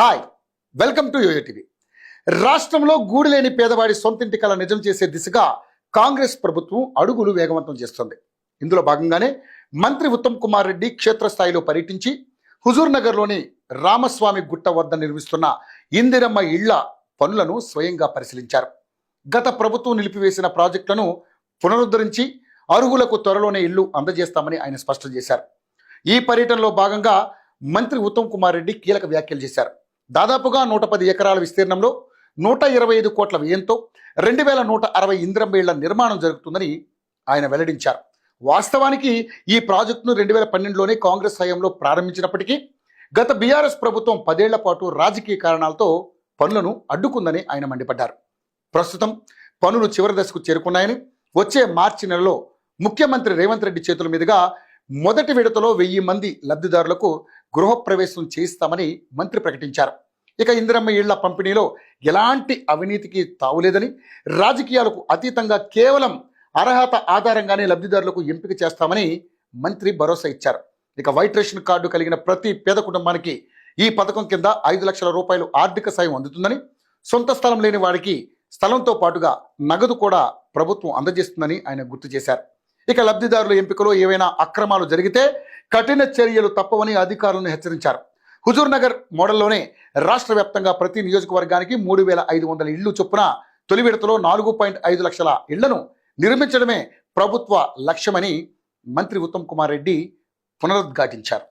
Hi, welcome to YoYo TV. రాష్ట్రంలో గూడులేని పేదవాడి సొంతింటి కల నిజం చేసే దిశగా కాంగ్రెస్ ప్రభుత్వం అడుగులు వేగవంతం చేస్తుంది. ఇందులో భాగంగానే మంత్రి ఉత్తమ్ కుమార్ రెడ్డి క్షేత్రస్థాయిలో పర్యటించి హుజూర్ నగర్లోని రామస్వామి గుట్ట వద్ద నిర్మిస్తున్న ఇందిరమ్మ ఇళ్ల పనులను స్వయంగా పరిశీలించారు. గత ప్రభుత్వం నిలిపివేసిన ప్రాజెక్టులను పునరుద్ధరించి అర్హులకు త్వరలోనే ఇళ్లు అందజేస్తామని ఆయన స్పష్టం చేశారు. ఈ పర్యటనలో భాగంగా మంత్రి ఉత్తమ్ కుమార్ రెడ్డి కీలక వ్యాఖ్యలు చేశారు. దాదాపుగా 110 ఎకరాల విస్తీర్ణంలో 125 కోట్ల వ్యయంతో 2160 ఇందిరమ్మ ఇళ్ల నిర్మాణం జరుగుతుందని ఆయన వెల్లడించారు. వాస్తవానికి ఈ ప్రాజెక్టును 2012లోనే కాంగ్రెస్ హయాంలో ప్రారంభించినప్పటికీ గత బీఆర్ఎస్ ప్రభుత్వం 10 ఏళ్ల పాటు రాజకీయ కారణాలతో పనులను అడ్డుకుందని ఆయన మండిపడ్డారు. ప్రస్తుతం పనులు చివరి దశకు చేరుకున్నాయని, వచ్చే మార్చి నెలలో ముఖ్యమంత్రి రేవంత్ రెడ్డి చేతుల మీదుగా మొదటి విడతలో 1000 మంది లబ్ధిదారులకు గృహప్రవేశం చేయిస్తామని మంత్రి ప్రకటించారు. ఇక ఇందిరమ్మ ఇళ్ల పంపిణీలో ఎలాంటి అవినీతికి తావులేదని, రాజకీయాలకు అతీతంగా కేవలం అర్హత ఆధారంగానే లబ్ధిదారులకు ఎంపిక చేస్తామని మంత్రి భరోసా ఇచ్చారు. ఇక వైట్ రేషన్ కార్డు కలిగిన ప్రతి పేద కుటుంబానికి ఈ పథకం కింద 5 లక్షల రూపాయలు ఆర్థిక సాయం అందుతుందని, సొంత స్థలం లేని వారికి స్థలంతో పాటుగా నగదు కూడా ప్రభుత్వం అందజేస్తుందని ఆయన గుర్తు చేశారు. ఇక లబ్ధిదారుల ఎంపికలో ఏవైనా అక్రమాలు జరిగితే కఠిన చర్యలు తప్పవని అధికారులను హెచ్చరించారు. హుజూర్ నగర్ మోడల్లోనే రాష్ట్ర వ్యాప్తంగా ప్రతి నియోజకవర్గానికి 3500 ఇళ్లు చొప్పున తొలి విడతలో 4.5 లక్షల ఇళ్లను నిర్మించడమే ప్రభుత్వ లక్ష్యమని మంత్రి ఉత్తమ్ కుమార్ రెడ్డి పునరుద్ఘాటించారు.